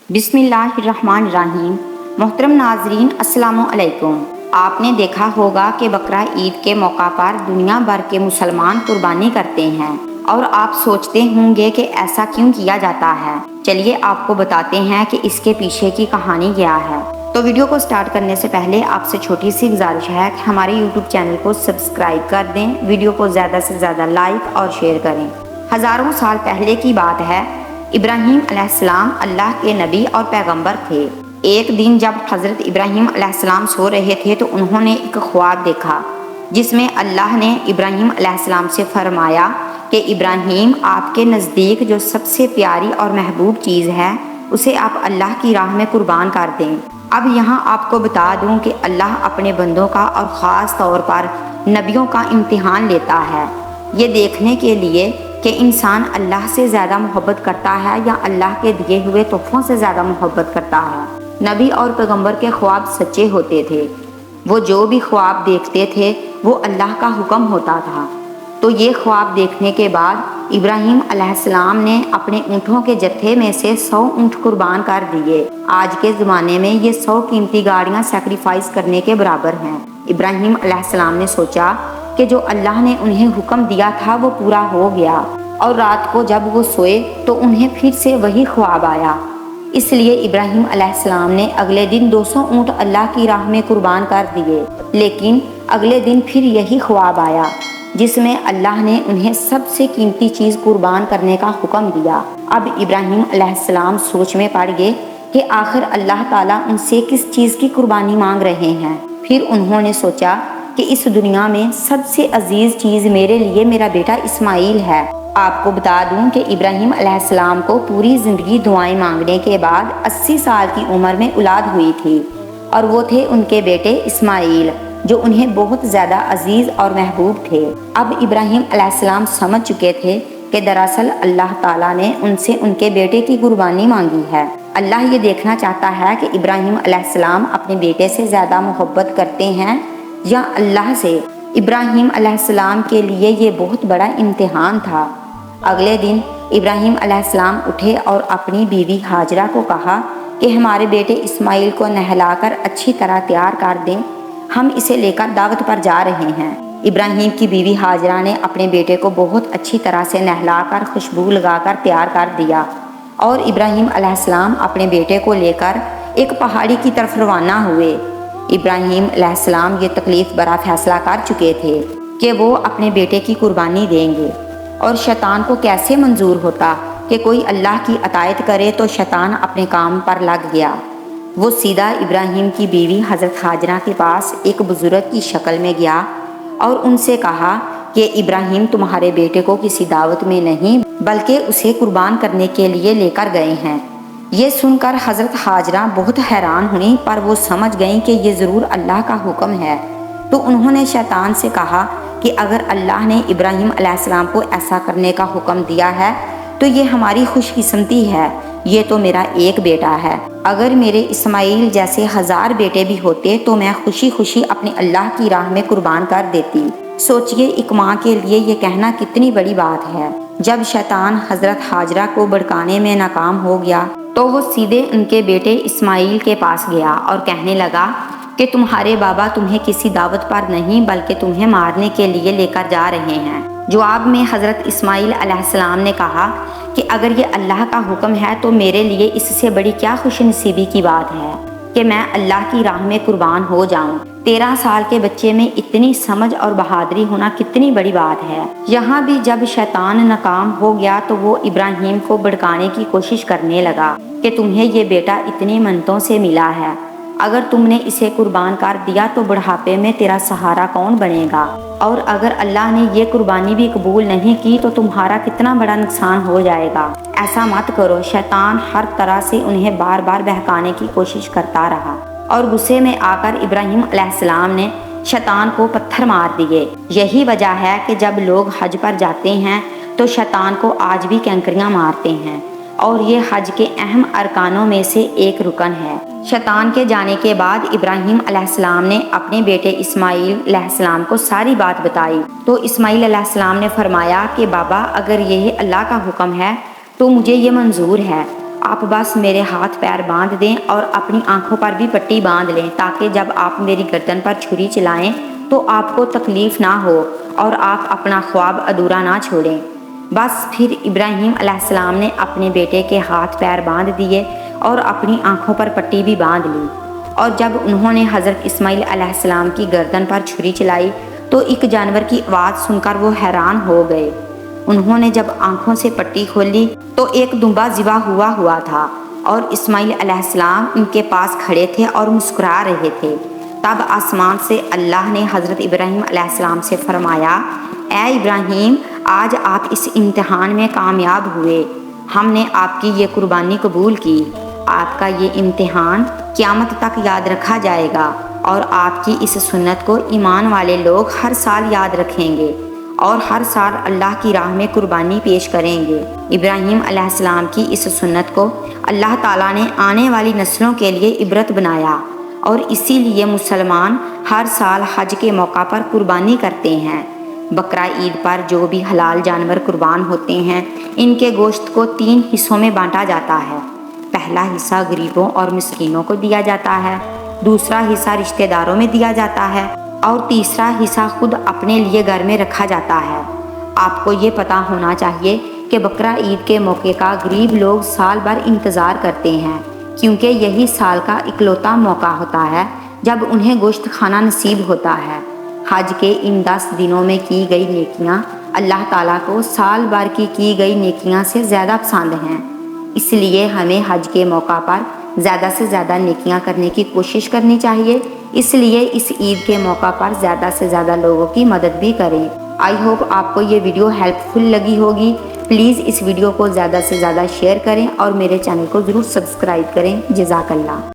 बिस्मिल्लाहिर्रहमानिर्रहीम। मोहतरम नाजरीन, अस्सलामु अलैकुम। आपने देखा होगा कि बकरा ईद के मौका पर दुनिया भर के मुसलमान कुर्बानी करते हैं और आप सोचते होंगे कि ऐसा क्यों किया जाता है। चलिए आपको बताते हैं कि इसके पीछे की कहानी क्या है। तो वीडियो को स्टार्ट करने से पहले आपसे छोटी सी गुजारिश है कि हमारे यूट्यूब चैनल को सब्सक्राइब कर दें, वीडियो को ज़्यादा से ज़्यादा लाइक और शेयर करें। हज़ारों साल पहले की बात है। इब्राहीम अलैहिस्सलाम अल्लाह के नबी और पैगंबर थे। एक दिन जब हज़रत इब्राहीम अलैहिस्सलाम सो रहे थे तो उन्होंने एक ख्वाब देखा जिसमें अल्लाह ने इब्राहीम अलैहिस्सलाम से फरमाया कि इब्राहीम, आपके नज़दीक जो सबसे प्यारी और महबूब चीज़ है उसे आप अल्लाह की राह में कुर्बान कर दें। अब यहाँ आपको बता दूँ कि अल्लाह अपने बंदों का और ख़ास तौर पर नबियों का इम्तिहान लेता है, ये देखने के लिए कि इंसान अल्लाह से ज़्यादा मोहब्बत करता है या अल्लाह के दिए हुए तोहफ़ों से ज़्यादा मोहब्बत करता है। नबी और पैगंबर के ख्वाब सच्चे होते थे। वो जो भी ख्वाब देखते थे वो अल्लाह का हुक्म होता था। तो ये ख्वाब देखने के बाद इब्राहीम अलैहिस्सलाम ने अपने ऊँटों के जत्थे में से 100 ऊँट कुर्बान कर दिए। आज के ज़माने में ये 100 कीमती गाड़ियाँ सेक्रीफाइस करने के बराबर हैं। इब्राहीम अलैहिस्सलाम ने सोचा कि जो अल्लाह ने उन्हें हुक्म दिया था वो पूरा हो गया, और रात को जब वो सोए तो उन्हें फिर से वही ख्वाब आया। इसलिए इब्राहीम अलैहिस्सलाम ने अगले दिन 200 ऊँट अल्लाह की राह में कुर्बान कर दिए। लेकिन अगले दिन फिर यही ख्वाब आया जिसमें अल्लाह ने उन्हें सबसे कीमती चीज़ कुर्बान करने का हुक्म दिया। अब इब्राहीम अलैहिस्सलाम सोच में पड़ गए कि आखिर अल्लाह ताला उनसे किस चीज़ की कुर्बानी मांग रहे हैं। फिर उन्होंने सोचा कि इस दुनिया में सबसे अजीज़ चीज़ मेरे लिए मेरा बेटा इस्माइल है। आपको बता दूं कि इब्राहीम अलैहिस्सलाम को पूरी ज़िंदगी दुआएं मांगने के बाद 80 साल की उम्र में औलाद हुई थी, और वो थे उनके बेटे इस्माइल, जो उन्हें बहुत ज़्यादा अजीज़ और महबूब थे। अब इब्राहीम अलैहिस्सलाम समझ चुके थे कि दरअसल अल्लाह ताला ने उनसे उनके बेटे की कुर्बानी मांगी है। अल्लाह ये देखना चाहता है कि इब्राहीम अलैहिस्सलाम अपने बेटे से ज़्यादा मोहब्बत करते हैं या अल्लाह से। इब्राहीम अलैहिस्सलाम के लिए ये बहुत बड़ा इम्तिहान था। अगले दिन इब्राहीम अलैहिस्सलाम उठे और अपनी बीवी हाजरा को कहा कि हमारे बेटे इस्माइल को नहलाकर अच्छी तरह तैयार कर दें, हम इसे लेकर दावत पर जा रहे हैं। इब्राहीम की बीवी हाजरा ने अपने बेटे को बहुत अच्छी तरह से नहलाकर खुशबू लगाकर तैयार कर दिया, और इब्राहीम अलैहिस्सलाम अपने बेटे को लेकर एक पहाड़ी की तरफ रवाना हुए। इब्राहीम अलैहिस्सलाम ये तकलीफ़ भरा फैसला कर चुके थे कि वो अपने बेटे की कुर्बानी देंगे, और शैतान को कैसे मंजूर होता कि कोई अल्लाह की अतायत करे। तो शैतान अपने काम पर लग गया। वो सीधा इब्राहीम की बीवी हज़रत हाजरा के पास एक बुज़ुर्ग की शक्ल में गया और उनसे कहा कि इब्राहीम तुम्हारे बेटे को किसी दावत में नहीं बल्कि उसे कुर्बान करने के लिए लेकर गए हैं। ये सुनकर हज़रत हाजरा बहुत हैरान हुई, पर वो समझ गईं कि ये ज़रूर अल्लाह का हुक्म है। तो उन्होंने शैतान से कहा कि अगर अल्लाह ने इब्राहीम अलैहिस्सलाम को ऐसा करने का हुक्म दिया है तो ये हमारी खुशकिस्मती है। ये तो मेरा एक बेटा है, अगर मेरे इस्माइल जैसे 1000 बेटे भी होते तो मैं खुशी खुशी अपने अल्लाह की राह में कुर्बान कर देती। सोचिए, एक माँ के लिए ये कहना कितनी बड़ी बात है। जब शैतान हज़रत हाजरा को भड़काने में नाकाम हो गया तो वो सीधे उनके बेटे इस्माइल के पास गया और कहने लगा कि तुम्हारे बाबा तुम्हें किसी दावत पर नहीं बल्कि तुम्हें मारने के लिए लेकर जा रहे हैं। जवाब में हज़रत इस्माइल अलैहिस्सलाम ने कहा कि अगर ये अल्लाह का हुक्म है तो मेरे लिए इससे बड़ी क्या खुशनसीबी की बात है कि मैं अल्लाह की राह में कुर्बान हो जाऊं। 13 साल के बच्चे में इतनी समझ और बहादुरी होना कितनी बड़ी बात है। यहाँ भी जब शैतान नाकाम हो गया तो वो इब्राहीम को भड़काने की कोशिश करने लगा कि तुम्हें ये बेटा इतनी मन्नतों से मिला है, अगर तुमने इसे कुर्बान कर दिया तो बुढ़ापे में तेरा सहारा कौन बनेगा, और अगर अल्लाह ने ये कुर्बानी भी कबूल नहीं की तो तुम्हारा कितना बड़ा नुकसान हो जाएगा। ऐसा मत करो। शैतान हर तरह से उन्हें बार बार बहकाने की कोशिश करता रहा, और गुस्से में आकर इब्राहीम अलैहिस्सलाम ने शैतान को पत्थर मार दिए। यही वजह है कि जब लोग हज पर जाते हैं तो शैतान को आज भी कैंकरियाँ मारते हैं, और ये हज के अहम अरकानों में से एक रुकन है। शैतान के जाने के बाद इब्राहीम अलैहिस्सलाम ने अपने बेटे इस्माइल अलैहिस्सलाम को सारी बात बताई। तो इस्माइल अलैहिस्सलाम ने फरमाया कि बाबा, अगर यह अल्लाह का हुक्म है तो मुझे ये मंजूर है, آپ بس میرے ہاتھ پیر باندھ دیں اور اپنی آنکھوں پر بھی پٹی باندھ لیں تاکہ جب آپ میری گردن پر چھری چلائیں تو آپ کو تکلیف نہ ہو اور آپ اپنا خواب ادھورا نہ چھوڑیں۔ بس پھر ابراہیم علیہ السلام نے اپنے بیٹے کے ہاتھ پیر باندھ دیے اور اپنی آنکھوں پر پٹی بھی باندھ لی، اور جب انہوں نے حضرت اسماعیل علیہ السلام کی گردن پر چھری چلائی تو ایک جانور کی آواز سن کر وہ حیران ہو گئے۔ انہوں نے جب آنکھوں سے پٹی کھولی تو ایک دمبا ذبح ہوا تھا اور اسماعیل علیہ السلام ان کے پاس کھڑے تھے اور مسکرا رہے تھے۔ تب آسمان سے اللہ نے حضرت ابراہیم علیہ السلام سے فرمایا، اے ابراہیم، آج آپ اس امتحان میں کامیاب ہوئے، ہم نے آپ کی یہ قربانی قبول کی۔ آپ کا یہ امتحان قیامت تک یاد رکھا جائے گا اور آپ کی اس سنت کو ایمان والے لوگ ہر سال یاد رکھیں گے اور ہر سال اللہ کی راہ میں قربانی پیش کریں گے۔ ابراہیم علیہ السلام کی اس سنت کو اللہ تعالیٰ نے آنے والی نسلوں کے لیے عبرت بنایا، اور اسی لیے مسلمان ہر سال حج کے موقع پر قربانی کرتے ہیں۔ بقرہ عید پر جو بھی حلال جانور قربان ہوتے ہیں ان کے گوشت کو 3 حصوں میں بانٹا جاتا ہے۔ پہلا حصہ غریبوں اور مسکینوں کو دیا جاتا ہے، دوسرا حصہ رشتہ داروں میں دیا جاتا ہے اور تیسرا حصہ خود اپنے لیے گھر میں رکھا جاتا ہے۔ آپ کو یہ پتہ ہونا چاہیے کہ بقرہ عید کے موقع کا غریب لوگ سال بھر انتظار کرتے ہیں، کیونکہ یہی سال کا اکلوتا موقع ہوتا ہے جب انہیں گوشت کھانا نصیب ہوتا ہے۔ حج کے ان 10 دنوں میں کی گئی نیکیاں اللہ تعالیٰ کو سال بھر کی گئی نیکیاں سے زیادہ پسند ہیں، اس لیے ہمیں حج کے موقع پر زیادہ سے زیادہ نیکیاں کرنے کی کوشش کرنی چاہیے۔ اس لیے اس عید کے موقع پر زیادہ سے زیادہ لوگوں کی مدد بھی کریں۔ آئی ہوپ آپ کو یہ ویڈیو ہیلپ فل لگی ہوگی۔ پلیز اس ویڈیو کو زیادہ سے زیادہ شیئر کریں اور میرے چینل کو ضرور سبسکرائب کریں۔ جزاک اللہ۔